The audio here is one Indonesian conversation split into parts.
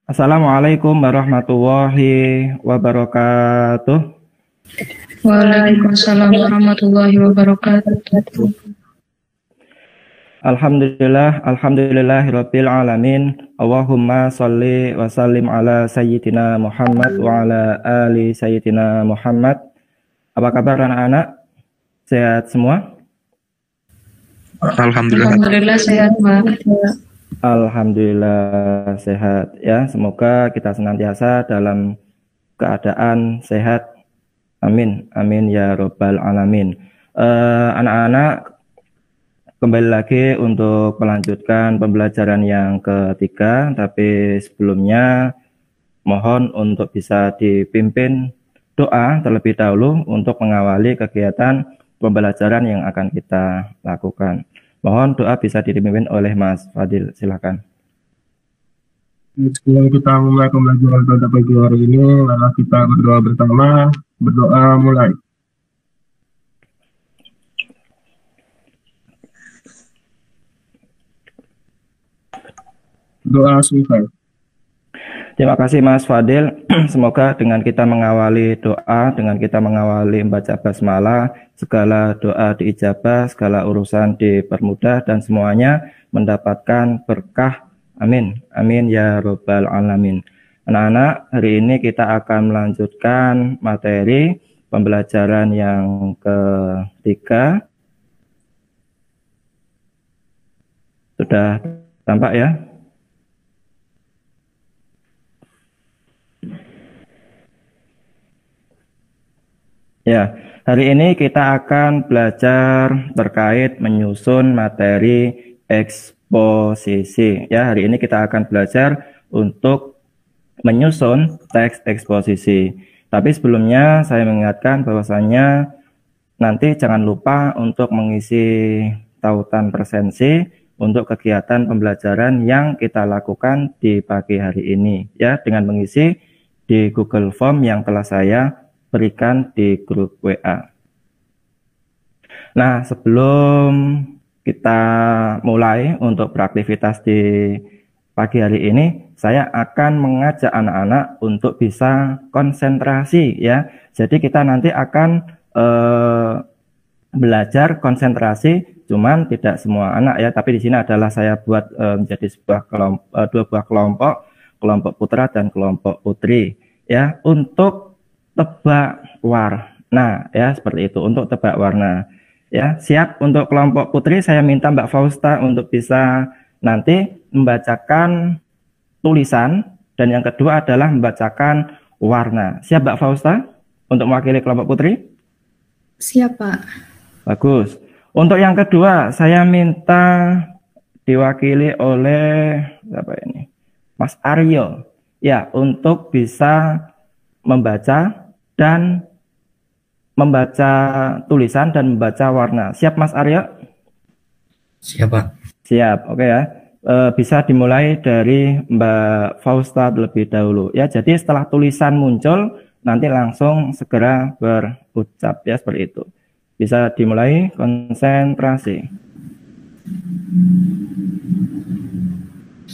Assalamualaikum warahmatullahi wabarakatuh. Waalaikumsalam warahmatullahi wabarakatuh. Alhamdulillahirabbil alamin. Allahumma sholli wa sallim ala sayyidina Muhammad wa ala ali sayyidina Muhammad. Apa kabar anak-anak? Sehat semua? Alhamdulillah sehat, Pak. Alhamdulillah sehat ya. Semoga kita senantiasa dalam keadaan sehat. Amin. Amin ya robbal alamin. Anak-anak, kembali lagi untuk melanjutkan pembelajaran yang ketiga, tapi sebelumnya mohon untuk bisa dipimpin doa terlebih dahulu untuk mengawali kegiatan pembelajaran yang akan kita lakukan. Mohon doa bisa dipimpin oleh Mas Fadil, silakan. Sebelum kita mulai pembelajaran pada pagi hari ini, mari kita berdoa bersama. Berdoa mulai. Doa selesai. Terima kasih Mas Fadil. Semoga dengan kita mengawali doa, dengan kita mengawali membaca basmalah, segala doa diijabah, segala urusan dipermudah, dan semuanya mendapatkan berkah. Amin. Amin ya robbal alamin. Anak-anak, hari ini kita akan melanjutkan materi pembelajaran yang ketiga. Sudah tampak ya? Ya, hari ini kita akan belajar terkait menyusun materi eksposisi. Ya, hari ini kita akan belajar untuk menyusun teks eksposisi. Tapi sebelumnya saya mengingatkan bahwasannya nanti jangan lupa untuk mengisi tautan presensi untuk kegiatan pembelajaran yang kita lakukan di pagi hari ini. Ya, dengan mengisi di Google Form yang telah saya berikan di grup WA. Nah, sebelum kita mulai untuk beraktivitas di pagi hari ini, saya akan mengajak anak-anak untuk bisa konsentrasi ya. Jadi kita nanti akan belajar konsentrasi, cuman tidak semua anak ya, tapi di sini adalah saya buat menjadi dua buah kelompok putra dan kelompok putri ya, untuk tebak warna ya, seperti itu, untuk tebak warna ya. Siap? Untuk kelompok putri saya minta Mbak Fausta untuk bisa nanti membacakan tulisan, dan yang kedua adalah membacakan warna. Siap Mbak Fausta untuk mewakili kelompok putri? Siap, Pak. Bagus. Untuk yang kedua saya minta diwakili oleh siapa ini? Mas Aryo ya, untuk bisa membaca dan membaca tulisan dan membaca warna. Siap Mas Aryo? Siap Pak. Siap, oke ya. Bisa dimulai dari Mbak Fausta terlebih dahulu ya. Jadi setelah tulisan muncul nanti langsung segera berucap ya, seperti itu. Bisa dimulai, konsentrasi.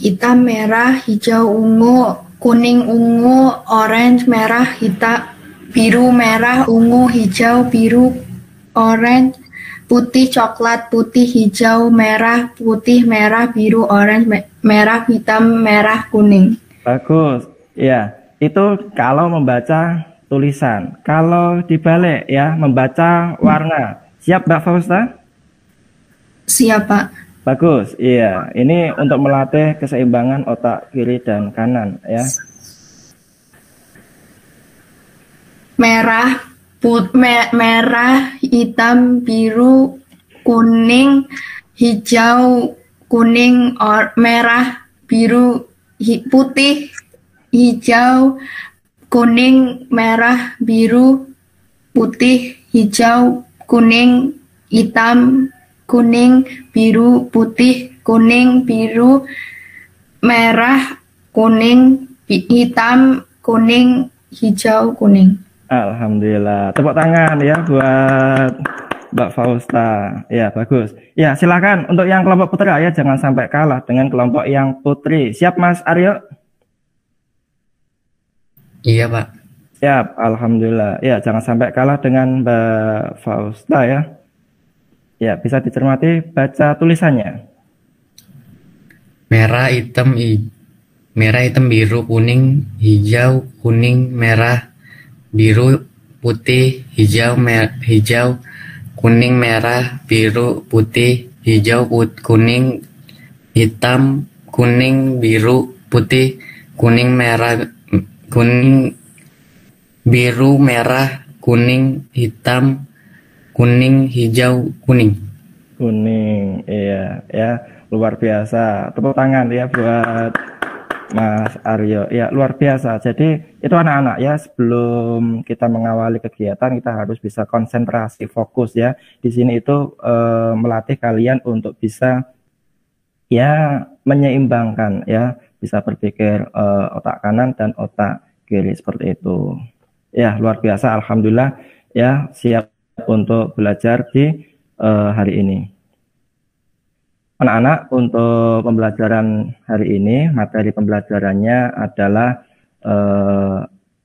Hitam, merah, hijau, ungu, kuning, ungu, orange, merah, hitam, biru, merah, ungu, hijau, biru, orange, putih, coklat, putih, hijau, merah, putih, merah, biru, orange, merah, hitam, merah, kuning. Bagus. Ya, itu kalau membaca tulisan. Kalau dibalik ya, membaca warna. Siap Mbak Fausta? Siap, Pak. Bagus. Iya, ini untuk melatih keseimbangan otak kiri dan kanan ya. Merah, merah, hitam, biru, kuning, hijau, kuning, merah, biru, putih, hijau, kuning, merah, biru, putih, hijau, kuning, hitam, kuning, biru, putih, kuning, biru, merah, kuning, hitam, kuning, hijau, kuning. Alhamdulillah. Tepuk tangan ya buat Mbak Fausta. Ya, bagus. Ya, silakan untuk yang kelompok putra ya, jangan sampai kalah dengan kelompok yang putri. Siap Mas Aryo? Iya, Pak. Siap, alhamdulillah. Ya, jangan sampai kalah dengan Mbak Fausta ya. Ya, bisa dicermati baca tulisannya. Merah, hitam, biru, kuning, hijau, kuning, merah, biru, putih, hijau, kuning, merah, biru, putih, hijau, kuning, hitam, kuning, biru, putih, kuning, merah, kuning, biru, merah, kuning, hitam, kuning, hijau, kuning. Kuning, iya, ya, luar biasa. Tepuk tangan ya buat Mas Aryo. Ya, luar biasa. Jadi itu anak-anak ya, sebelum kita mengawali kegiatan kita harus bisa konsentrasi, fokus ya. Di sini itu melatih kalian untuk bisa ya menyeimbangkan ya, bisa berpikir otak kanan dan otak kiri seperti itu. Ya, luar biasa. Alhamdulillah ya, siap untuk belajar di hari ini. Anak-anak, untuk pembelajaran hari ini, materi pembelajarannya adalah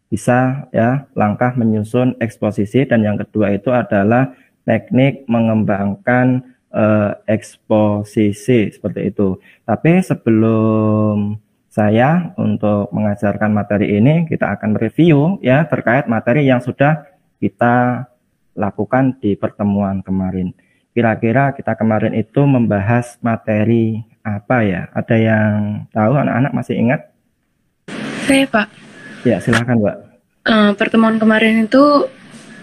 bisa ya langkah menyusun eksposisi, dan yang kedua itu adalah teknik mengembangkan eksposisi seperti itu. Tapi sebelum saya untuk mengajarkan materi ini, kita akan review ya terkait materi yang sudah kita lakukan di pertemuan kemarin. Kira-kira kita kemarin itu membahas materi apa ya? Ada yang tahu, anak-anak masih ingat? Saya, Pak. Ya, silahkan, Mbak. Pertemuan kemarin itu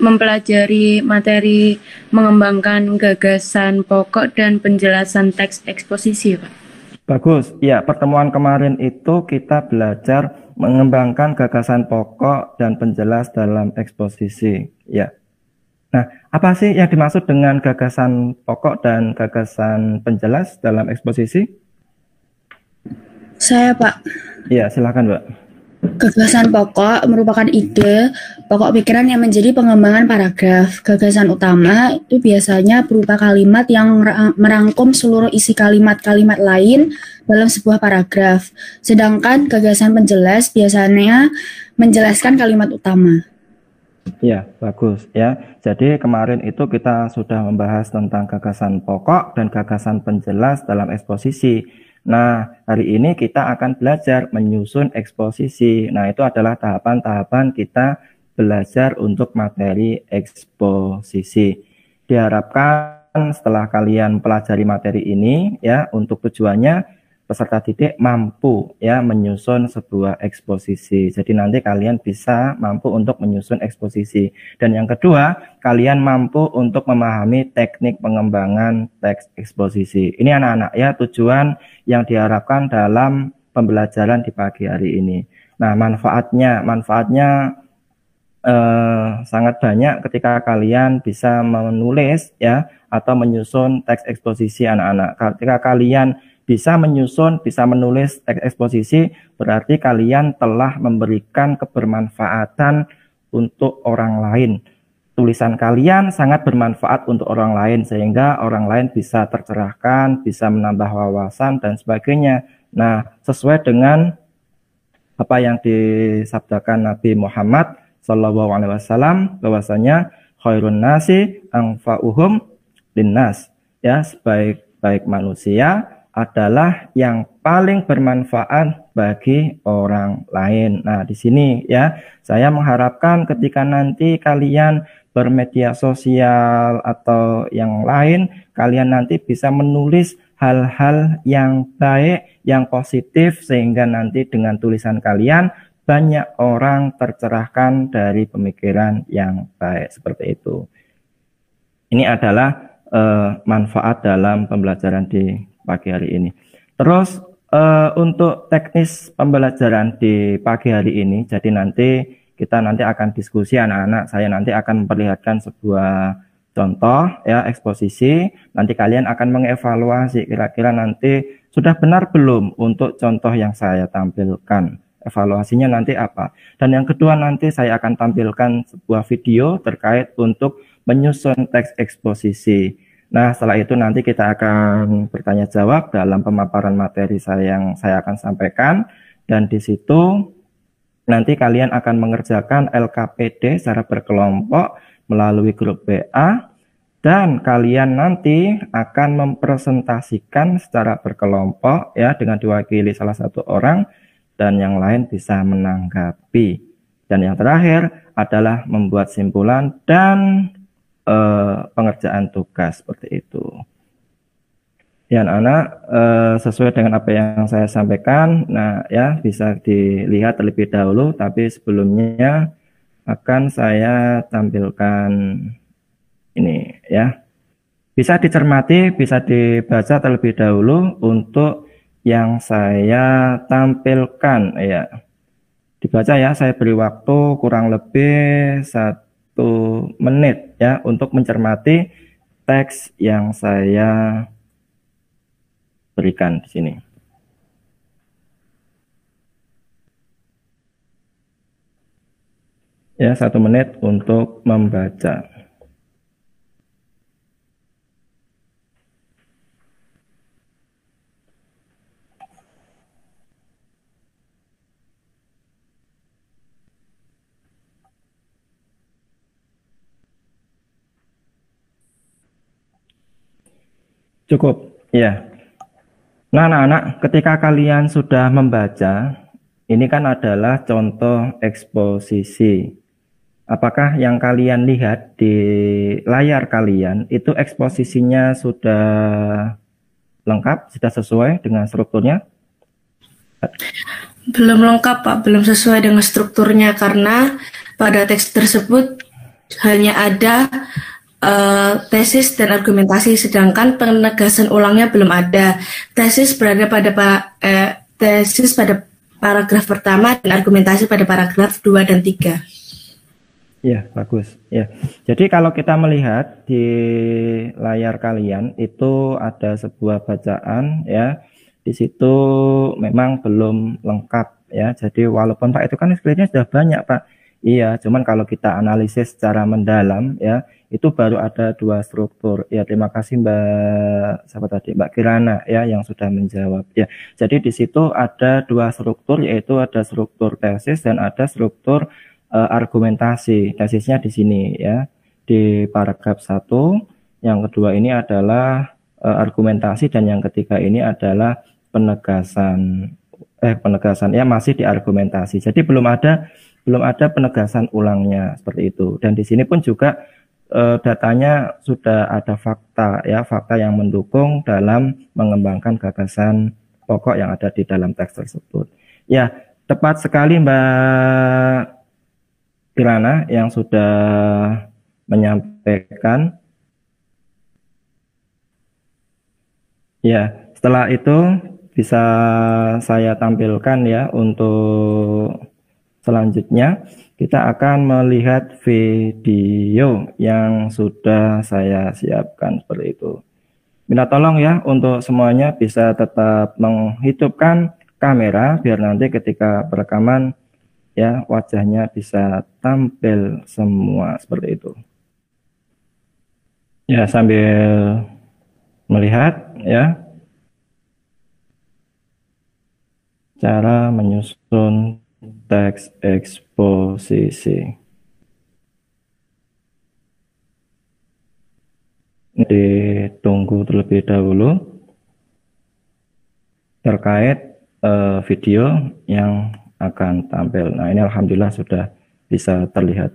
mempelajari materi mengembangkan gagasan pokok dan penjelasan teks eksposisi, Pak. Bagus. Ya, pertemuan kemarin itu kita belajar mengembangkan gagasan pokok dan penjelas dalam eksposisi. Ya. Nah, apa sih yang dimaksud dengan gagasan pokok dan gagasan penjelas dalam eksposisi? Saya, Pak. Ya, silakan, Mbak. Gagasan pokok merupakan ide, pokok pikiran yang menjadi pengembangan paragraf. Gagasan utama itu biasanya berupa kalimat yang merangkum seluruh isi kalimat-kalimat lain dalam sebuah paragraf. Sedangkan gagasan penjelas biasanya menjelaskan kalimat utama. Ya, bagus ya. Jadi kemarin itu kita sudah membahas tentang gagasan pokok dan gagasan penjelas dalam eksposisi. Nah, hari ini kita akan belajar menyusun eksposisi. Nah, itu adalah tahapan-tahapan kita belajar untuk materi eksposisi. Diharapkan setelah kalian pelajari materi ini ya, untuk tujuannya peserta didik mampu ya menyusun sebuah eksposisi. Jadi nanti kalian bisa mampu untuk menyusun eksposisi. Dan yang kedua, kalian mampu untuk memahami teknik pengembangan teks eksposisi. Ini anak-anak ya, tujuan yang diharapkan dalam pembelajaran di pagi hari ini. Nah, manfaatnya sangat banyak ketika kalian bisa menulis ya atau menyusun teks eksposisi anak-anak. Ketika kalian bisa menyusun, bisa menulis teks eksposisi, berarti kalian telah memberikan kebermanfaatan untuk orang lain. Tulisan kalian sangat bermanfaat untuk orang lain, sehingga orang lain bisa tercerahkan, bisa menambah wawasan, dan sebagainya. Nah, sesuai dengan apa yang disabdakan Nabi Muhammad SAW, bahwasanya khairun nasi anfa'uhum linnas, ya, sebaik-baik manusia adalah yang paling bermanfaat bagi orang lain. Nah, di sini ya, saya mengharapkan ketika nanti kalian bermedia sosial atau yang lain, kalian nanti bisa menulis hal-hal yang baik, yang positif, sehingga nanti dengan tulisan kalian banyak orang tercerahkan dari pemikiran yang baik, seperti itu. Ini adalah manfaat dalam pembelajaran di pagi hari ini. Terus untuk teknis pembelajaran di pagi hari ini, jadi nanti kita akan diskusi anak-anak. Saya nanti akan memperlihatkan sebuah contoh ya eksposisi. Nanti kalian akan mengevaluasi kira-kira nanti sudah benar belum untuk contoh yang saya tampilkan. Evaluasinya nanti apa? Dan yang kedua, nanti saya akan tampilkan sebuah video terkait untuk menyusun teks eksposisi. Nah, setelah itu nanti kita akan bertanya jawab dalam pemaparan materi yang saya akan sampaikan, dan di situ nanti kalian akan mengerjakan LKPD secara berkelompok melalui grup WA, dan kalian nanti akan mempresentasikan secara berkelompok ya dengan diwakili salah satu orang dan yang lain bisa menanggapi. Dan yang terakhir adalah membuat simpulan dan pengerjaan tugas seperti itu. Ya anak-anak, sesuai dengan apa yang saya sampaikan, nah ya bisa dilihat terlebih dahulu, tapi sebelumnya akan saya tampilkan ini ya. Bisa dicermati, bisa dibaca terlebih dahulu untuk yang saya tampilkan ya. Dibaca ya, saya beri waktu kurang lebih 1 menit ya untuk mencermati teks yang saya berikan di sini. Ya, 1 menit untuk membaca. Cukup, ya. Nah, anak-anak, ketika kalian sudah membaca, ini kan adalah contoh eksposisi. Apakah yang kalian lihat di layar kalian itu eksposisinya sudah lengkap, sudah sesuai dengan strukturnya? Belum lengkap, Pak. Belum sesuai dengan strukturnya karena pada teks tersebut hanya ada tesis dan argumentasi, sedangkan penegasan ulangnya belum ada. Tesis berada pada tesis pada paragraf pertama dan argumentasi pada paragraf 2 dan 3. Ya, bagus. Ya. Jadi kalau kita melihat di layar kalian itu ada sebuah bacaan ya. Di situ memang belum lengkap ya. Jadi walaupun Pak itu kan screen-nya sudah banyak, Pak. Iya, cuman kalau kita analisis secara mendalam ya, itu baru ada 2 struktur. Ya, terima kasih Mbak siapa tadi? Mbak Kirana ya yang sudah menjawab. Ya. Jadi di situ ada 2 struktur, yaitu ada struktur tesis dan ada struktur argumentasi. Tesisnya di sini ya. Di paragraf 1, yang kedua ini adalah argumentasi, dan yang ketiga ini adalah penegasan ya, masih di argumentasi. Jadi belum ada penegasan ulangnya seperti itu. Dan di sini pun juga datanya sudah ada fakta ya, fakta yang mendukung dalam mengembangkan gagasan pokok yang ada di dalam teks tersebut. Ya, tepat sekali Mbak Kirana yang sudah menyampaikan. Ya, setelah itu bisa saya tampilkan ya untuk selanjutnya. Kita akan melihat video yang sudah saya siapkan seperti itu. Minta tolong ya untuk semuanya bisa tetap menghidupkan kamera biar nanti ketika perekaman ya wajahnya bisa tampil semua seperti itu. Ya, sambil melihat ya cara menyusun teks eksposisi. Ditunggu terlebih dahulu terkait video yang akan tampil. Nah, ini alhamdulillah sudah bisa terlihat.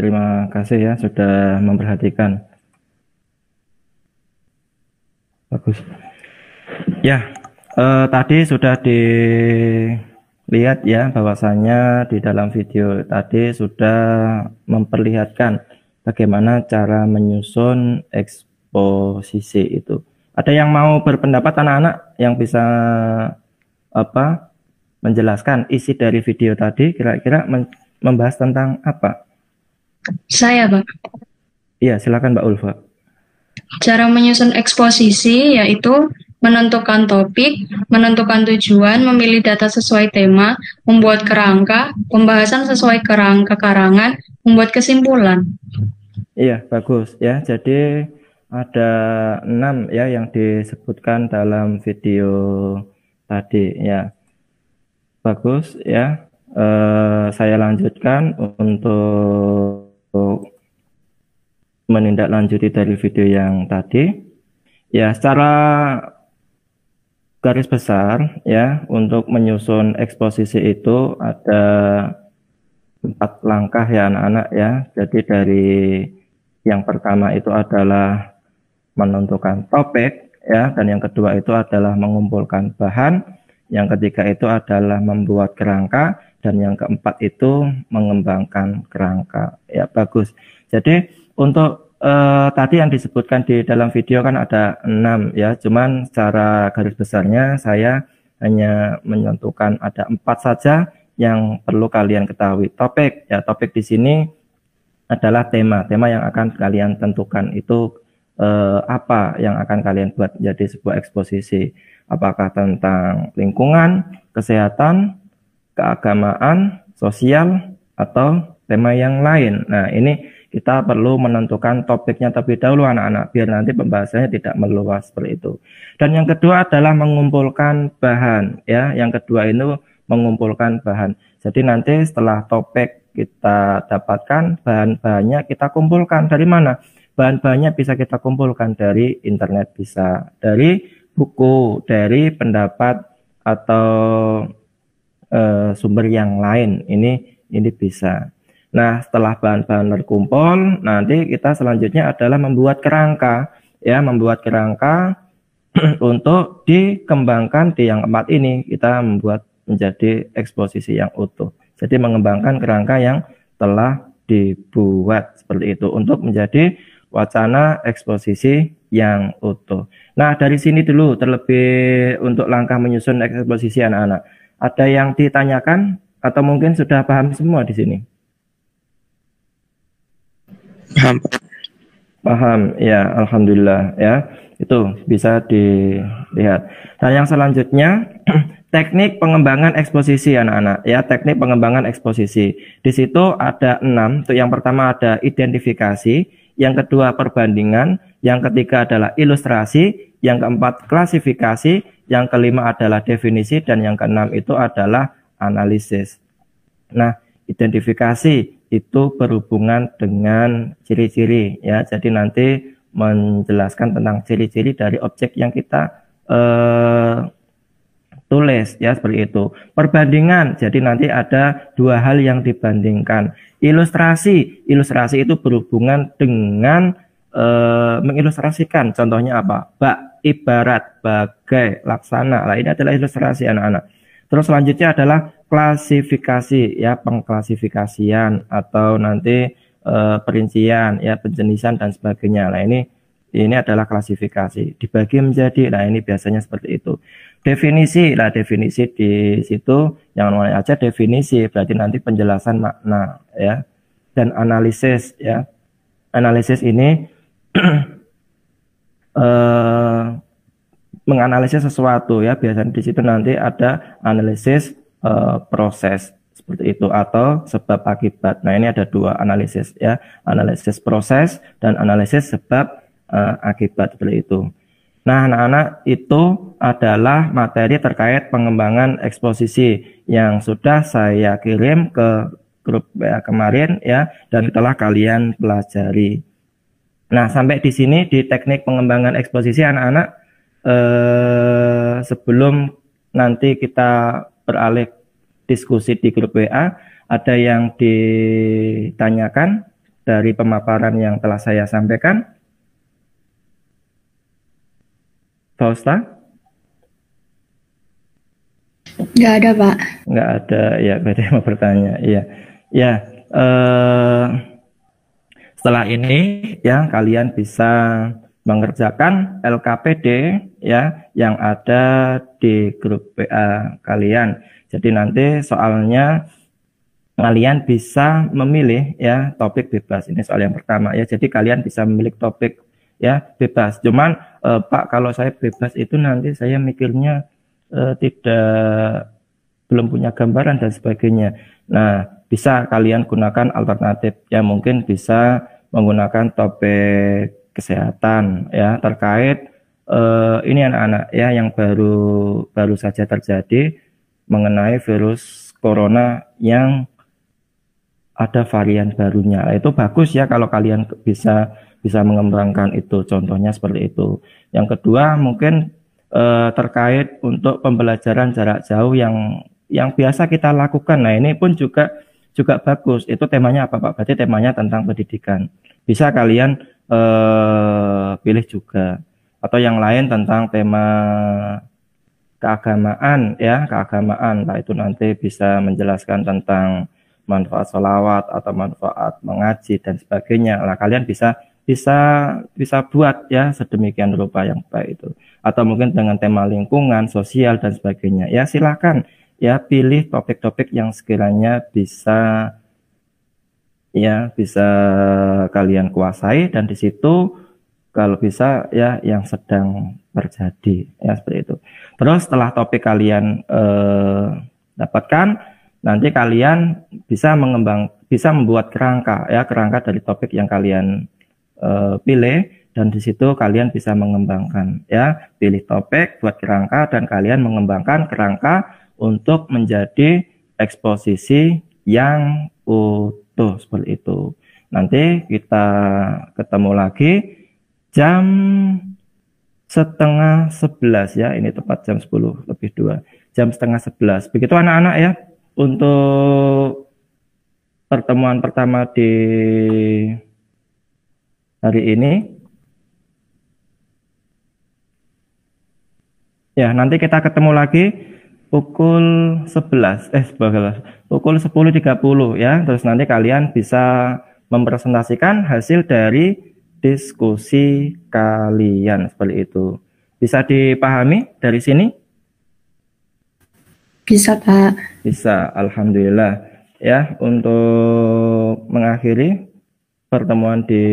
terima kasih ya sudah memperhatikan. Bagus. Ya, tadi sudah dilihat ya bahwasanya di dalam video tadi sudah memperlihatkan bagaimana cara menyusun eksposisi itu. Ada yang mau berpendapat anak-anak yang bisa menjelaskan isi dari video tadi, kira-kira membahas tentang apa? Saya, Bang. Iya, silakan Mbak Ulfa. Cara menyusun eksposisi yaitu menentukan topik, menentukan tujuan, memilih data sesuai tema, membuat kerangka, pembahasan sesuai kerangka karangan, membuat kesimpulan. Iya, bagus ya. Jadi ada 6 ya yang disebutkan dalam video tadi ya. Bagus ya. Saya lanjutkan untuk menindaklanjuti dari video yang tadi. Ya, secara garis besar ya, untuk menyusun eksposisi itu ada 4 langkah ya anak-anak ya. Jadi dari yang pertama itu adalah menentukan topik ya, dan yang kedua itu adalah mengumpulkan bahan, yang ketiga itu adalah membuat kerangka, dan yang keempat itu mengembangkan kerangka. Ya, bagus. Jadi untuk tadi yang disebutkan di dalam video kan ada 6 ya, cuman secara garis besarnya saya hanya menentukan ada 4 saja yang perlu kalian ketahui. Topik ya, topik di sini adalah tema yang akan kalian tentukan itu apa yang akan kalian buat jadi sebuah eksposisi, apakah tentang lingkungan, kesehatan, keagamaan, sosial, atau tema yang lain. Nah, ini kita perlu menentukan topiknya terlebih dahulu anak-anak, biar nanti pembahasannya tidak meluas seperti itu. Dan yang kedua adalah mengumpulkan bahan ya. Yang kedua itu mengumpulkan bahan. Jadi nanti setelah topik kita dapatkan, bahan-bahannya kita kumpulkan dari mana? Bahan-bahannya bisa kita kumpulkan dari internet, bisa dari buku, dari pendapat atau sumber yang lain. Ini bisa. Nah, setelah bahan-bahan terkumpul, nanti kita selanjutnya adalah membuat kerangka ya, membuat kerangka untuk dikembangkan di yang keempat ini, kita membuat menjadi eksposisi yang utuh. Jadi mengembangkan kerangka yang telah dibuat seperti itu untuk menjadi wacana eksposisi yang utuh. Nah, dari sini dulu terlebih untuk langkah menyusun eksposisi anak-anak. Ada yang ditanyakan atau mungkin sudah paham semua di sini? Paham ya, alhamdulillah ya. Itu bisa dilihat. Dan yang selanjutnya teknik pengembangan eksposisi anak-anak ya, teknik pengembangan eksposisi. Di situ ada 6. Untuk yang pertama ada identifikasi, yang kedua perbandingan, yang ketiga adalah ilustrasi, yang keempat klasifikasi, yang kelima adalah definisi, dan yang keenam itu adalah analisis. Nah, identifikasi itu berhubungan dengan ciri-ciri ya. Jadi nanti menjelaskan tentang ciri-ciri dari objek yang kita tulis ya, seperti itu. Perbandingan, jadi nanti ada 2 hal yang dibandingkan. Ilustrasi itu berhubungan dengan mengilustrasikan. Contohnya apa? Ibarat, bagai, laksana. Nah, ini adalah ilustrasi anak-anak. Terus selanjutnya adalah klasifikasi ya, pengklasifikasian atau nanti perincian ya, penjenisan dan sebagainya. Nah, ini adalah klasifikasi, dibagi menjadi. Nah, ini biasanya seperti itu. Definisi, definisi di situ yang namanya aja definisi, berarti nanti penjelasan makna ya. Dan analisis ya, analisis ini menganalisis sesuatu ya, biasanya di situ nanti ada analisis proses seperti itu atau sebab akibat. Nah, ini ada 2 analisis ya, analisis proses dan analisis sebab akibat seperti itu. Nah, anak-anak, itu adalah materi terkait pengembangan eksposisi yang sudah saya kirim ke grup WA kemarin ya, dan telah kalian pelajari. Nah, sampai di sini di teknik pengembangan eksposisi anak-anak. Sebelum nanti kita beralih diskusi di grup WA, ada yang ditanyakan dari pemaparan yang telah saya sampaikan? Fausta? Nggak ada, Pak. Nggak ada, ya berarti mau bertanya. Iya, ya. Setelah ini ya kalian bisa mengerjakan LKPD ya yang ada di grup WA kalian. Jadi nanti soalnya kalian bisa memilih ya topik bebas. Ini soal yang pertama ya. Jadi kalian bisa memilih topik ya bebas. Cuman Pak, kalau saya bebas itu nanti saya mikirnya belum punya gambaran dan sebagainya. Nah, bisa kalian gunakan alternatif ya, mungkin bisa menggunakan topik kesehatan ya terkait ini anak-anak ya yang baru saja terjadi mengenai virus corona yang ada varian barunya. Itu bagus ya kalau kalian bisa mengembangkan itu, contohnya seperti itu. Yang kedua mungkin terkait untuk pembelajaran jarak jauh yang biasa kita lakukan. Nah, ini pun juga bagus. Itu temanya apa, Pak? Berarti temanya tentang pendidikan. Bisa kalian pilih juga. Atau yang lain tentang tema keagamaan ya, keagamaan. Nah, itu nanti bisa menjelaskan tentang manfaat sholawat atau manfaat mengaji dan sebagainya. Nah, kalian bisa buat ya sedemikian rupa yang baik itu. Atau mungkin dengan tema lingkungan, sosial dan sebagainya. Ya, silakan ya pilih topik-topik yang sekiranya bisa kalian kuasai, dan di situ kalau bisa ya yang sedang terjadi ya seperti itu. Terus setelah topik kalian dapatkan, nanti kalian bisa membuat kerangka dari topik yang kalian pilih, dan di situ kalian bisa mengembangkan ya, pilih topik, buat kerangka, dan kalian mengembangkan kerangka untuk menjadi eksposisi yang utuh seperti itu. Nanti kita ketemu lagi jam 10:30 ya, ini tepat jam 10:02, jam 10:30. Begitu anak-anak ya untuk pertemuan pertama di hari ini. Ya, nanti kita ketemu lagi pukul 10:30 ya. Terus nanti kalian bisa mempresentasikan hasil dari diskusi kalian seperti itu. Bisa dipahami dari sini? Bisa, Pak. Bisa, alhamdulillah. Ya, untuk mengakhiri pertemuan di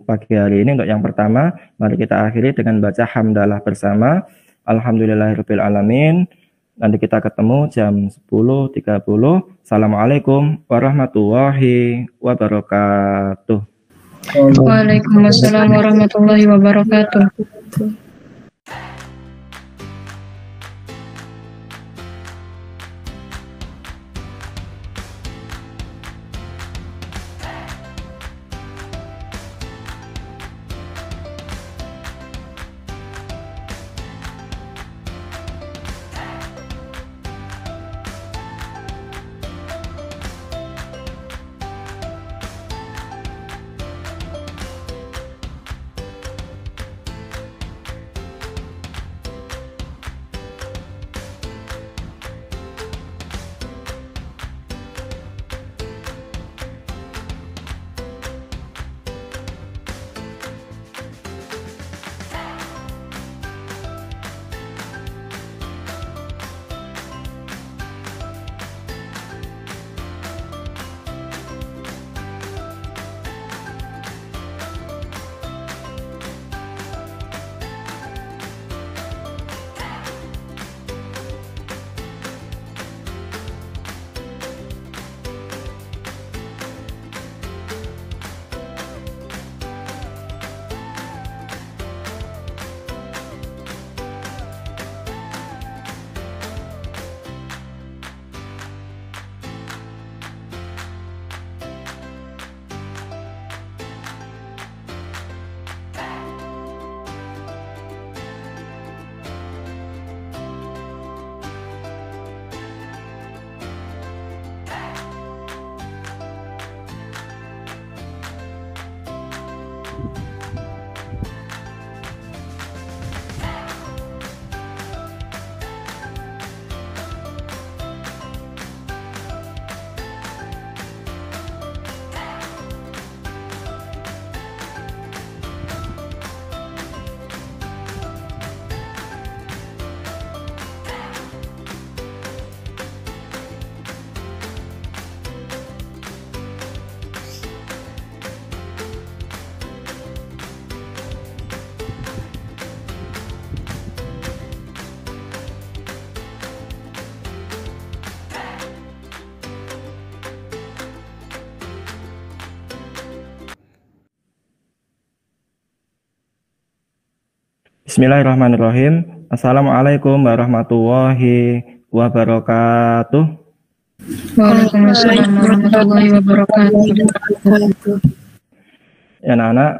pagi hari ini, untuk yang pertama, mari kita akhiri dengan baca hamdalah bersama. Alhamdulillahirabbil alamin. Nanti kita ketemu jam 10:30. Assalamualaikum warahmatullahi wabarakatuh. Waalaikumsalam warahmatullahi wabarakatuh. Bismillahirrahmanirrahim. Assalamualaikum warahmatullahi wabarakatuh. Waalaikumsalam warahmatullahi wabarakatuh. Ya anak-anak,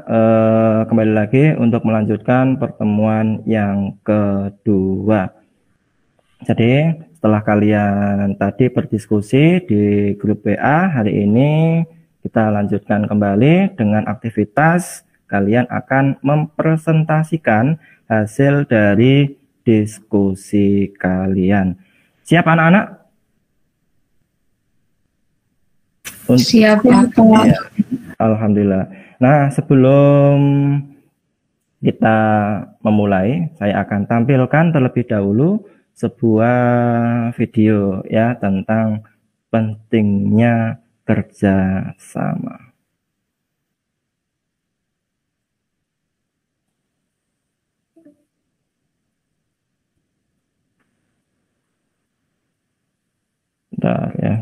kembali lagi untuk melanjutkan pertemuan yang kedua. Jadi setelah kalian tadi berdiskusi di grup WA, hari ini kita lanjutkan kembali dengan aktivitas kalian akan mempresentasikan hasil dari diskusi kalian. Siap anak-anak? Siap, Pak. Ya, alhamdulillah. Nah, sebelum kita memulai, saya akan tampilkan terlebih dahulu sebuah video ya tentang pentingnya kerjasama. Bentar ya.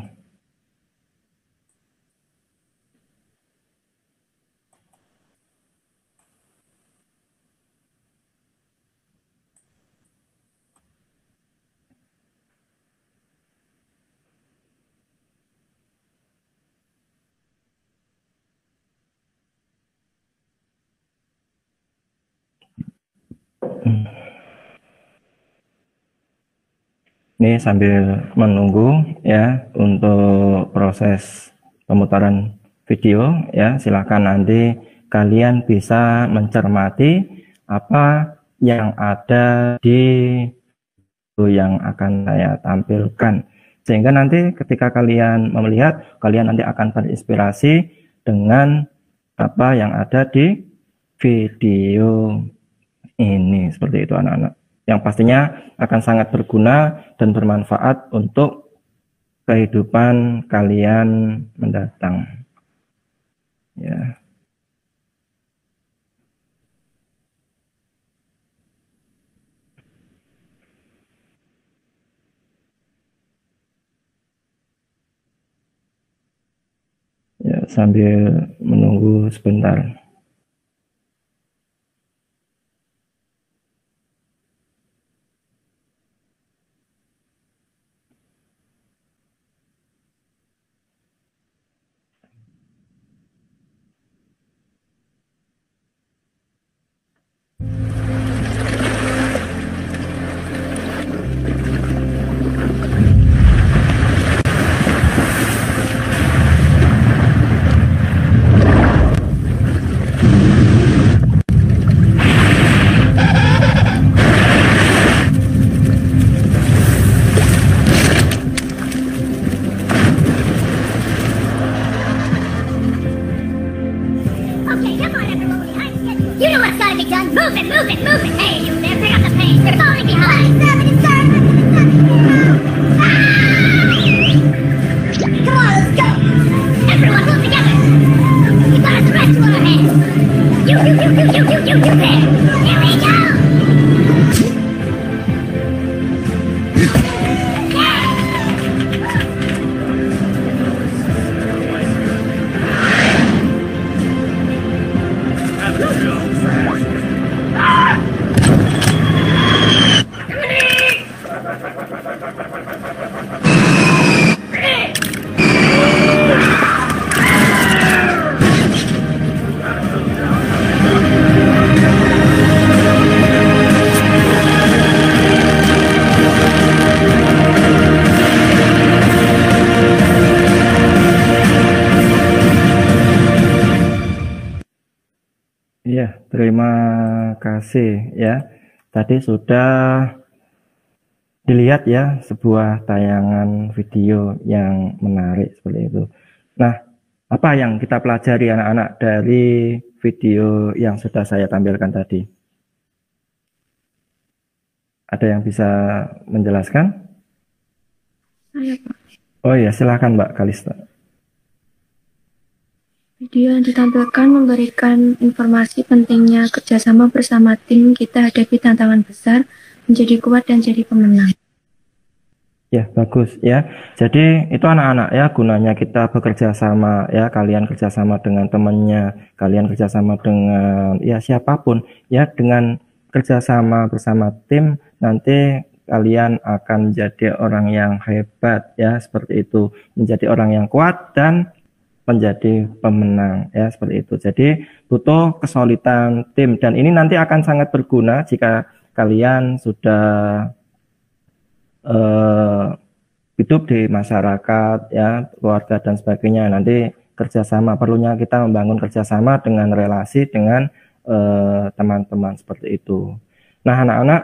Ini sambil menunggu ya untuk proses pemutaran video ya, silakan nanti kalian bisa mencermati apa yang ada di video yang akan saya tampilkan, sehingga nanti ketika kalian melihat, kalian nanti akan terinspirasi dengan apa yang ada di video ini. Seperti itu anak-anak, yang pastinya akan sangat berguna dan bermanfaat untuk kehidupan kalian mendatang. Ya. Ya, sambil menunggu sebentar. You know what's gotta be done. Move it, move it, move it. Hey, you there, pick up the pace. You're falling behind. Come on, let's go. Everyone, move together. We got a threat to our hands. You there. Here we go. Iya, terima kasih ya. Tadi sudah dilihat ya sebuah tayangan video yang menarik seperti itu. Nah, apa yang kita pelajari anak-anak dari video yang sudah saya tampilkan tadi? Ada yang bisa menjelaskan? Saya, Pak. Oh iya, silakan Mbak Kalista. Video yang ditampilkan memberikan informasi pentingnya kerjasama bersama tim kita hadapi tantangan besar, menjadi kuat dan jadi pemenang. Ya, bagus ya. Jadi itu anak-anak ya, gunanya kita bekerja sama ya, kalian kerjasama dengan temannya, kalian kerjasama dengan ya siapapun ya, dengan kerjasama bersama tim nanti kalian akan menjadi orang yang hebat ya, seperti itu, menjadi orang yang kuat dan menjadi pemenang ya, seperti itu. Jadi butuh kesulitan tim dan ini nanti akan sangat berguna jika kalian sudah hidup di masyarakat ya, keluarga dan sebagainya. Nanti kerjasama, perlunya kita membangun kerjasama dengan relasi dengan teman-teman seperti itu. Nah anak-anak,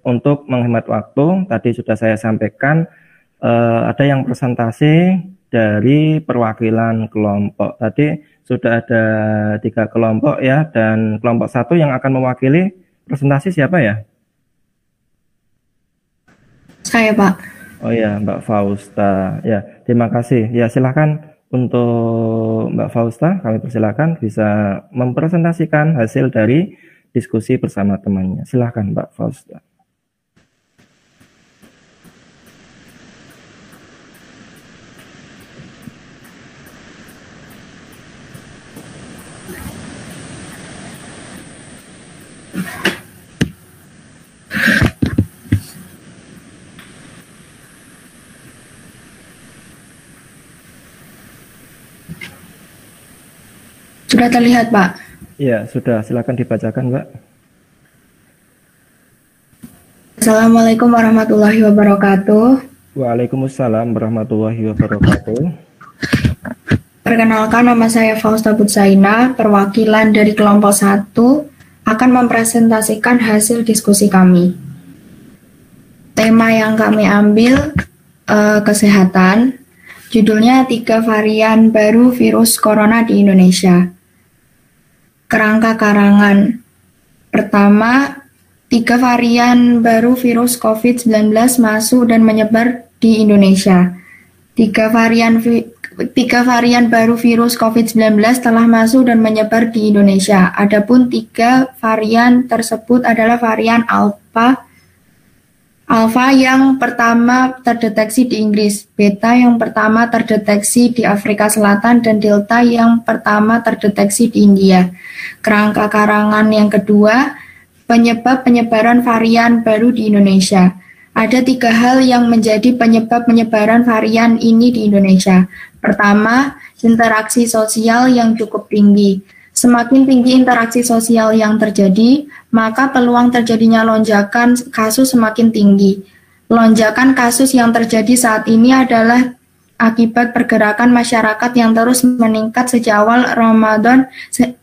untuk menghemat waktu tadi sudah saya sampaikan, ada yang presentasi dari perwakilan kelompok. Tadi sudah ada 3 kelompok ya, dan kelompok 1 yang akan mewakili presentasi siapa ya? Saya, Pak. Oh ya, Mbak Fausta. Ya, terima kasih. Ya, silahkan untuk Mbak Fausta, kami persilakan bisa mempresentasikan hasil dari diskusi bersama temannya. Silahkan Mbak Fausta. Sudah terlihat, Pak? Ya, sudah. Silakan dibacakan, Mbak. Assalamualaikum warahmatullahi wabarakatuh. Waalaikumsalam warahmatullahi wabarakatuh. Perkenalkan, nama saya Fausta Butsaina, perwakilan dari kelompok 1, akan mempresentasikan hasil diskusi kami. Tema yang kami ambil kesehatan, judulnya 3 varian baru virus corona di Indonesia. Kerangka karangan. Pertama, 3 varian baru virus COVID-19 masuk dan menyebar di Indonesia. 3 varian baru virus COVID-19 telah masuk dan menyebar di Indonesia. Adapun 3 varian tersebut adalah varian Alpha yang pertama terdeteksi di Inggris, Beta yang pertama terdeteksi di Afrika Selatan, dan Delta yang pertama terdeteksi di India. Kerangka karangan yang kedua, penyebab penyebaran varian baru di Indonesia. Ada 3 hal yang menjadi penyebab penyebaran varian ini di Indonesia. Pertama, interaksi sosial yang cukup tinggi. Semakin tinggi interaksi sosial yang terjadi, maka peluang terjadinya lonjakan kasus semakin tinggi. Lonjakan kasus yang terjadi saat ini adalah akibat pergerakan masyarakat yang terus meningkat sejak awal Ramadan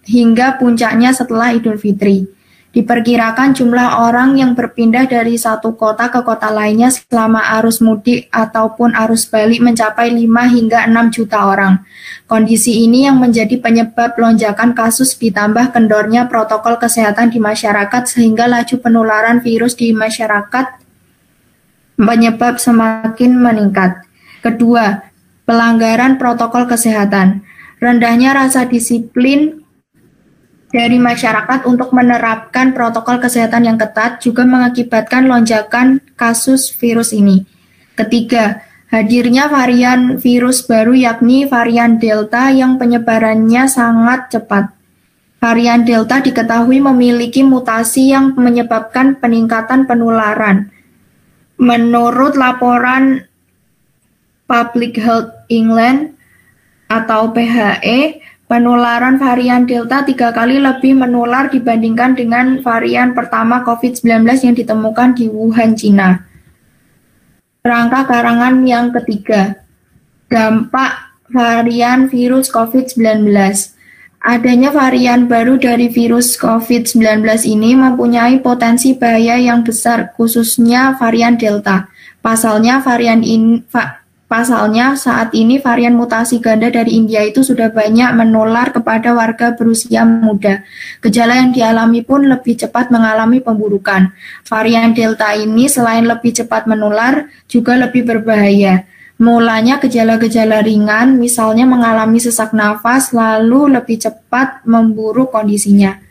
hingga puncaknya setelah Idul Fitri. Diperkirakan jumlah orang yang berpindah dari satu kota ke kota lainnya selama arus mudik ataupun arus balik mencapai 5 hingga 6 juta orang. Kondisi ini yang menjadi penyebab lonjakan kasus ditambah kendornya protokol kesehatan di masyarakat sehingga laju penularan virus di masyarakat penyebab semakin meningkat. Kedua, pelanggaran protokol kesehatan. Rendahnya rasa disiplin dari masyarakat untuk menerapkan protokol kesehatan yang ketat juga mengakibatkan lonjakan kasus virus ini. Ketiga, hadirnya varian virus baru yakni varian Delta yang penyebarannya sangat cepat. Varian Delta diketahui memiliki mutasi yang menyebabkan peningkatan penularan. Menurut laporan Public Health England atau PHE, penularan varian Delta 3 kali lebih menular dibandingkan dengan varian pertama COVID-19 yang ditemukan di Wuhan, Cina. Rangka karangan yang ketiga, dampak varian virus COVID-19. Adanya varian baru dari virus COVID-19 ini mempunyai potensi bahaya yang besar, khususnya varian Delta. Pasalnya saat ini varian mutasi ganda dari India itu sudah banyak menular kepada warga berusia muda. Gejala yang dialami pun lebih cepat mengalami pemburukan. Varian Delta ini selain lebih cepat menular, juga lebih berbahaya. Mulanya gejala-gejala ringan, misalnya mengalami sesak nafas, lalu lebih cepat memburuk kondisinya.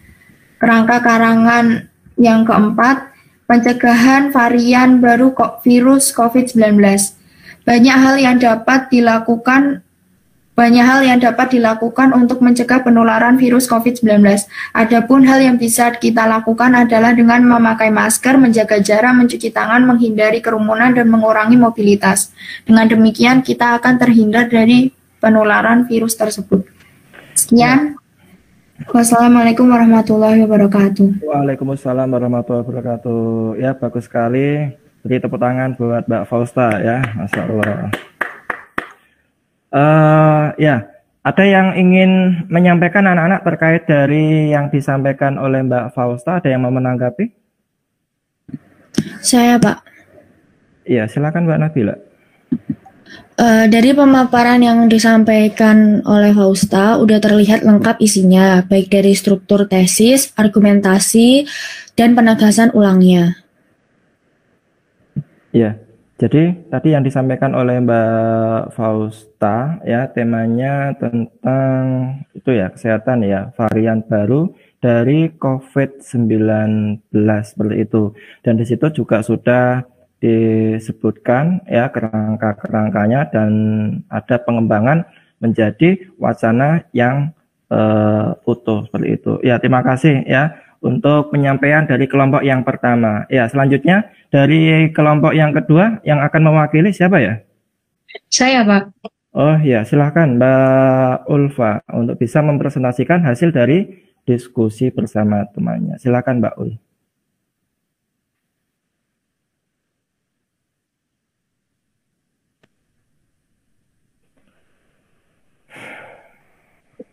Kerangka karangan yang keempat, pencegahan varian baru virus COVID-19. Banyak hal yang dapat dilakukan untuk mencegah penularan virus COVID-19. Adapun hal yang bisa kita lakukan adalah dengan memakai masker, menjaga jarak, mencuci tangan, menghindari kerumunan, dan mengurangi mobilitas. Dengan demikian, kita akan terhindar dari penularan virus tersebut. Sekian. Wassalamualaikum warahmatullahi wabarakatuh. Waalaikumsalam warahmatullahi wabarakatuh. Ya, bagus sekali. Beri tepuk tangan buat Mbak Fausta ya, Masya Allah. Ya, ada yang ingin menyampaikan anak-anak terkait dari yang disampaikan oleh Mbak Fausta? Ada yang mau menanggapi? Saya, Pak. Iya, silakan Mbak Nabila. Dari pemaparan yang disampaikan oleh Fausta, udah terlihat lengkap isinya, baik dari struktur tesis, argumentasi, dan penegasan ulangnya. Iya. Jadi tadi yang disampaikan oleh Mbak Fausta ya, temanya tentang itu ya, kesehatan ya, varian baru dari COVID-19 seperti itu. Dan di situ juga sudah disebutkan ya kerangka-kerangkanya dan ada pengembangan menjadi wacana yang utuh seperti itu. Ya, terima kasih ya untuk penyampaian dari kelompok yang pertama. Ya, selanjutnya dari kelompok yang kedua yang akan mewakili siapa ya? Saya, Pak. Oh ya, silahkan Mbak Ulfa untuk bisa mempresentasikan hasil dari diskusi bersama temannya. Silahkan Mbak Ul.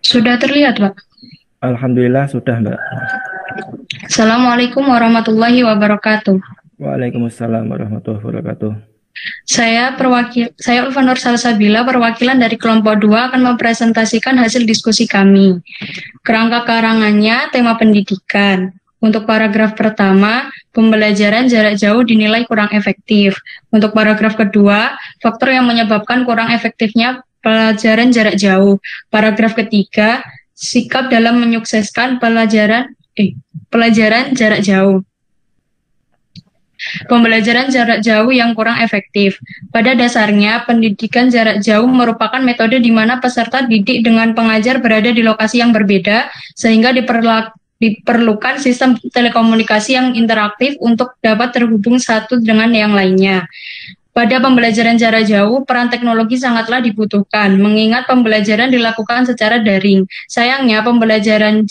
Sudah terlihat, Pak? Alhamdulillah sudah, Mbak. Assalamualaikum warahmatullahi wabarakatuh. Waalaikumsalam warahmatullahi wabarakatuh. Saya Ulfa Nur Salsabila, perwakilan dari kelompok 2 akan mempresentasikan hasil diskusi kami. Kerangka karangannya tema pendidikan. Untuk paragraf pertama, pembelajaran jarak jauh dinilai kurang efektif. Untuk paragraf kedua, faktor yang menyebabkan kurang efektifnya pelajaran jarak jauh. Paragraf ketiga, sikap dalam menyukseskan pelajaran jarak jauh. Pembelajaran jarak jauh yang kurang efektif. Pada dasarnya, pendidikan jarak jauh merupakan metode di mana peserta didik dengan pengajar berada di lokasi yang berbeda, sehingga diperlukan sistem telekomunikasi yang interaktif untuk dapat terhubung satu dengan yang lainnya. Pada pembelajaran jarak jauh, peran teknologi sangatlah dibutuhkan, mengingat pembelajaran dilakukan secara daring. Sayangnya, pembelajaran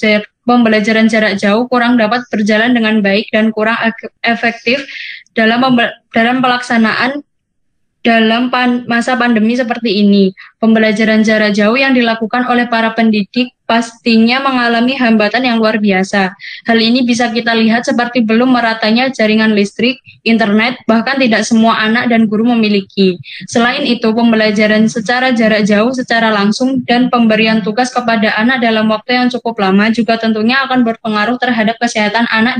jarak jauh kurang dapat berjalan dengan baik dan kurang efektif dalam pelaksanaan dalam masa pandemi seperti ini. Pembelajaran jarak jauh yang dilakukan oleh para pendidik pastinya mengalami hambatan yang luar biasa. Hal ini bisa kita lihat seperti belum meratanya jaringan listrik, internet, bahkan tidak semua anak dan guru memiliki. Selain itu, pembelajaran secara jarak jauh secara langsung dan pemberian tugas kepada anak dalam waktu yang cukup lama juga tentunya akan berpengaruh terhadap kesehatan anak.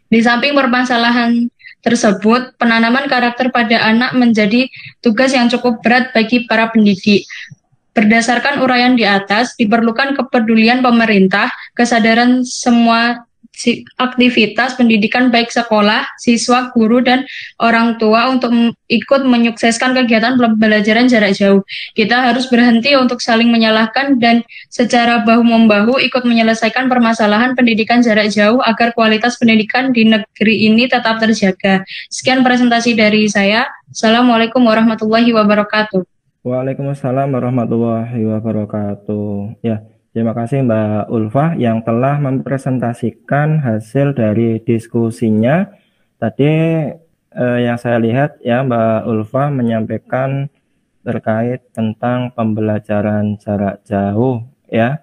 Di samping permasalahan tersebut, penanaman karakter pada anak menjadi tugas yang cukup berat bagi para pendidik. Berdasarkan uraian di atas, diperlukan kepedulian pemerintah, kesadaran semua aktivitas pendidikan baik sekolah, siswa, guru, dan orang tua untuk ikut menyukseskan kegiatan pembelajaran jarak jauh. Kita harus berhenti untuk saling menyalahkan dan secara bahu-membahu ikut menyelesaikan permasalahan pendidikan jarak jauh agar kualitas pendidikan di negeri ini tetap terjaga. Sekian presentasi dari saya. Assalamualaikum warahmatullahi wabarakatuh. Waalaikumsalam warahmatullahi wabarakatuh. Ya. Terima kasih Mbak Ulfa yang telah mempresentasikan hasil dari diskusinya. Tadi yang saya lihat ya Mbak Ulfa menyampaikan terkait tentang pembelajaran jarak jauh ya,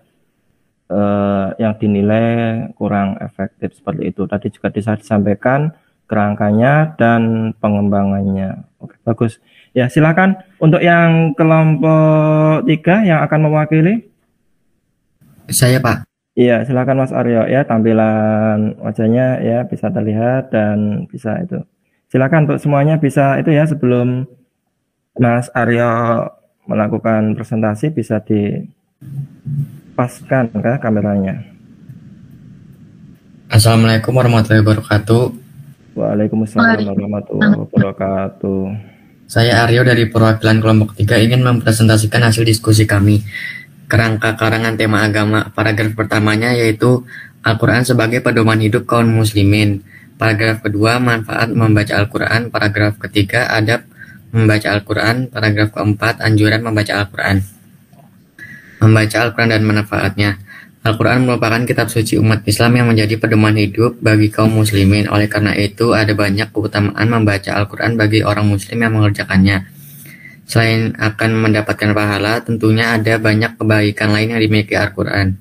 yang dinilai kurang efektif seperti itu. Tadi juga bisa disampaikan kerangkanya dan pengembangannya. Oke, bagus. Ya, silakan untuk yang kelompok 3 yang akan mewakili. Saya, Pak. Iya, silakan Mas Aryo ya, tampilan wajahnya ya bisa terlihat dan bisa itu. Silakan untuk semuanya bisa itu ya, sebelum Mas Aryo melakukan presentasi bisa dipaskan ke kameranya. Assalamualaikum warahmatullahi wabarakatuh. Waalaikumsalam warahmatullahi wabarakatuh. Saya Aryo dari perwakilan kelompok 3 ingin mempresentasikan hasil diskusi kami. Kerangka karangan tema agama. Paragraf pertamanya yaitu Al-Quran sebagai pedoman hidup kaum muslimin. Paragraf kedua, manfaat membaca Al-Quran. Paragraf ketiga, adab membaca Al-Quran. Paragraf keempat, anjuran membaca Al-Quran. Membaca Al-Quran dan manfaatnya. Al-Quran merupakan kitab suci umat Islam yang menjadi pedoman hidup bagi kaum muslimin. Oleh karena itu, ada banyak keutamaan membaca Al-Quran bagi orang muslim yang mengerjakannya. Selain akan mendapatkan pahala, tentunya ada banyak kebaikan lain yang dimiliki Al-Quran.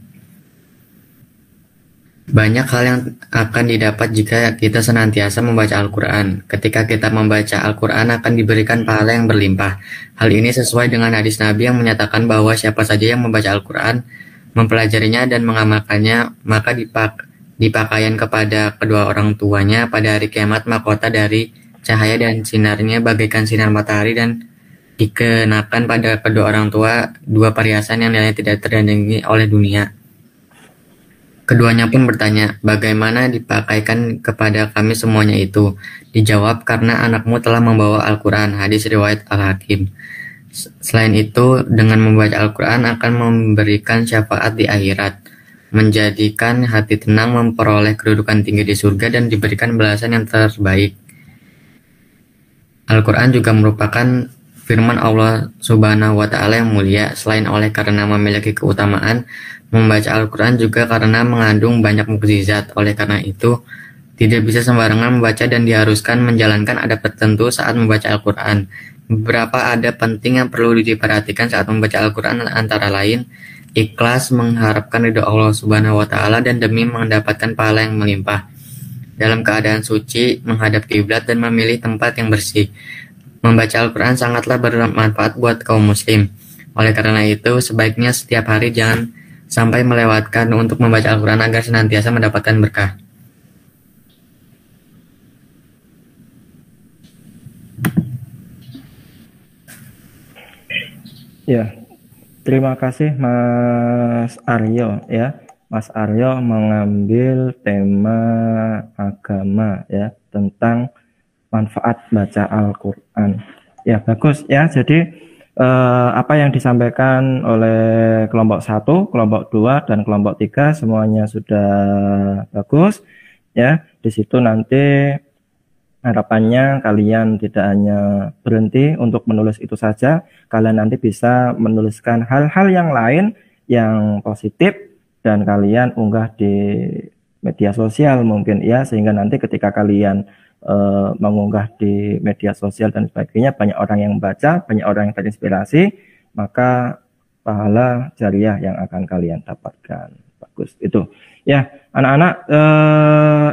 Banyak hal yang akan didapat jika kita senantiasa membaca Al-Quran. Ketika kita membaca Al-Quran akan diberikan pahala yang berlimpah. Hal ini sesuai dengan hadis Nabi yang menyatakan bahwa siapa saja yang membaca Al-Quran, mempelajarinya dan mengamalkannya, maka dipakaian kepada kedua orang tuanya pada hari kiamat mahkota dari cahaya dan sinarnya bagaikan sinar matahari, dan dikenakan pada kedua orang tua dua perhiasan yang nilainya tidak tertandingi oleh dunia. Keduanya pun bertanya, bagaimana dipakaikan kepada kami semuanya itu? Dijawab, karena anakmu telah membawa Al-Quran. Hadis riwayat Al-Hakim. Selain itu, dengan membaca Al-Quran akan memberikan syafaat di akhirat, menjadikan hati tenang, memperoleh kedudukan tinggi di surga, dan diberikan balasan yang terbaik. Al-Quran juga merupakan firman Allah Subhanahu wa Ta'ala yang mulia. Selain oleh karena memiliki keutamaan, membaca Al-Quran juga karena mengandung banyak mukjizat. Oleh karena itu, tidak bisa sembarangan membaca dan diharuskan menjalankan adab tertentu saat membaca Al-Quran. Beberapa adab penting yang perlu diperhatikan saat membaca Al-Quran antara lain ikhlas, mengharapkan ridho Allah Subhanahu wa Ta'ala, dan demi mendapatkan pahala yang melimpah. Dalam keadaan suci, menghadap kiblat, dan memilih tempat yang bersih. Membaca Al-Quran sangatlah bermanfaat buat kaum muslim. Oleh karena itu, sebaiknya setiap hari jangan sampai melewatkan untuk membaca Al-Quran agar senantiasa mendapatkan berkah. Ya, terima kasih Mas Aryo ya. Mas Aryo mengambil tema agama ya, tentang manfaat baca Al-Quran. Ya, bagus ya. Jadi apa yang disampaikan oleh kelompok 1, kelompok 2, dan kelompok 3 semuanya sudah bagus ya. Di situ nanti harapannya kalian tidak hanya berhenti untuk menulis itu saja, kalian nanti bisa menuliskan hal-hal yang lain yang positif dan kalian unggah di media sosial mungkin ya, sehingga nanti ketika kalian mengunggah di media sosial dan sebagainya, banyak orang yang membaca, banyak orang yang terinspirasi, maka pahala jariah yang akan kalian dapatkan. Bagus itu ya anak-anak,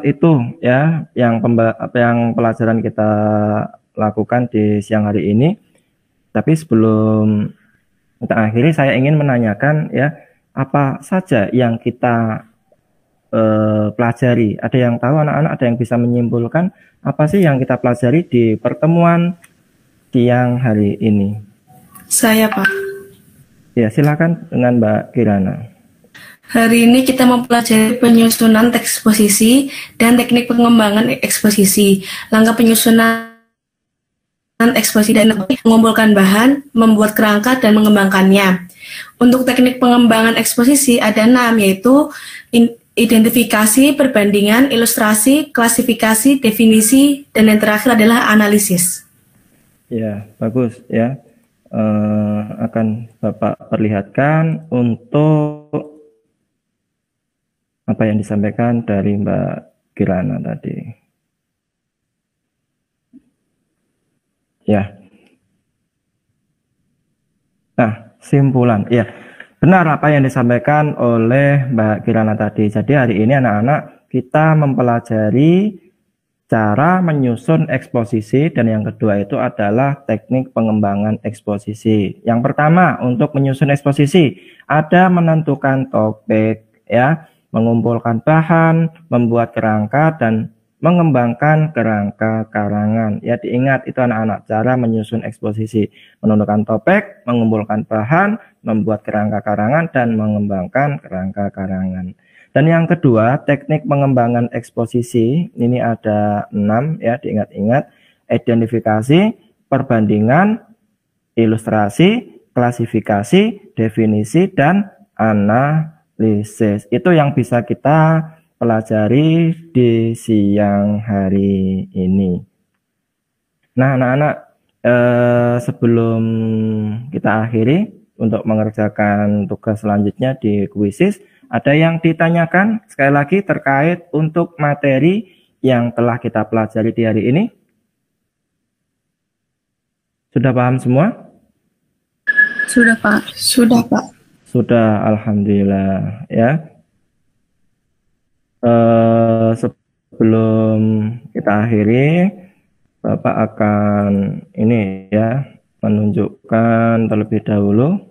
itu ya yang pelajaran kita lakukan di siang hari ini. Tapi sebelum kita akhiri, saya ingin menanyakan ya, apa saja yang kita pelajari? Ada yang tahu anak-anak? Ada yang bisa menyimpulkan apa sih yang kita pelajari di pertemuan siang hari ini? Saya, Pak. Ya, silakan dengan Mbak Kirana. Hari ini kita mempelajari penyusunan teks eksposisi dan teknik pengembangan eksposisi. Langkah penyusunan eksposisi dan mengumpulkan bahan, membuat kerangka, dan mengembangkannya. Untuk teknik pengembangan eksposisi ada 6, yaitu identifikasi, perbandingan, ilustrasi, klasifikasi, definisi, dan yang terakhir adalah analisis. Ya, bagus ya. Akan Bapak perlihatkan untuk apa yang disampaikan dari Mbak Kirana tadi. Ya. Nah, simpulan. Ya, benar apa yang disampaikan oleh Mbak Kirana tadi. Jadi hari ini anak-anak kita mempelajari cara menyusun eksposisi, dan yang kedua itu adalah teknik pengembangan eksposisi. Yang pertama untuk menyusun eksposisi ada menentukan topik, ya, mengumpulkan bahan, membuat kerangka, dan mengembangkan kerangka karangan. Ya, diingat itu anak-anak cara menyusun eksposisi, menentukan topik, mengumpulkan bahan, membuat kerangka karangan, dan mengembangkan kerangka karangan. Dan yang kedua, teknik pengembangan eksposisi, ini ada 6 ya, diingat-ingat. Identifikasi, perbandingan, ilustrasi, klasifikasi, definisi, dan analisis. Itu yang bisa kita pelajari di siang hari ini. Nah, anak-anak, sebelum kita akhiri untuk mengerjakan tugas selanjutnya di kuisis, ada yang ditanyakan sekali lagi terkait untuk materi yang telah kita pelajari di hari ini? Sudah paham semua? Sudah, Pak. Sudah, Pak. Sudah, alhamdulillah ya. Sebelum kita akhiri, Bapak akan ini ya, menunjukkan terlebih dahulu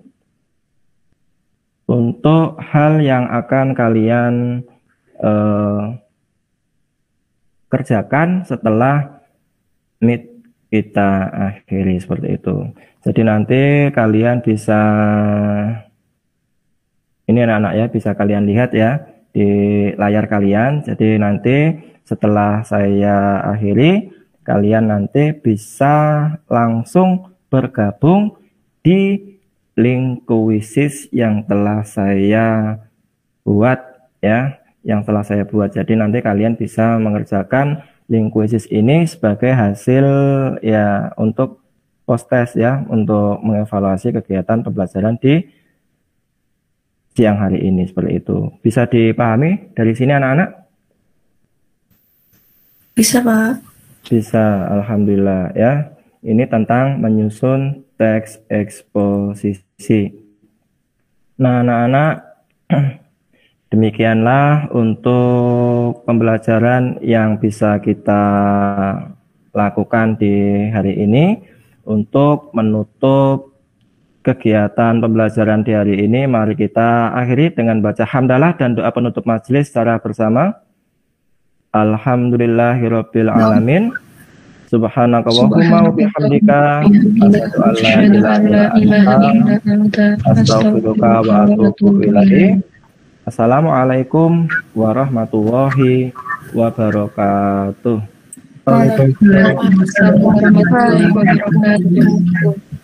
untuk hal yang akan kalian kerjakan setelah meet kita akhiri, seperti itu. Jadi nanti kalian bisa, ini anak-anak ya, bisa kalian lihat ya di layar kalian. Jadi nanti setelah saya akhiri, kalian nanti bisa langsung bergabung di link kuisis yang telah saya buat ya, Jadi nanti kalian bisa mengerjakan link kuisis ini sebagai hasil ya untuk post test ya, untuk mengevaluasi kegiatan pembelajaran di siang hari ini, seperti itu. Bisa dipahami dari sini anak-anak? Bisa, Pak. Bisa, alhamdulillah ya. Ini tentang menyusun teks eksposisi. Nah, anak-anak, demikianlah untuk pembelajaran yang bisa kita lakukan di hari ini. Untuk menutup kegiatan pembelajaran di hari ini, mari kita akhiri dengan baca hamdalah dan doa penutup majelis secara bersama. Alhamdulillahirabbil alamin. Subhanakallahumma wa bihamdika asyhadu an la ilaha illa anta astaghfiruka wa atubu ilaik. Assalamualaikum warahmatullahi wabarakatuh. Waalaikumsalam warahmatullahi wabarakatuh.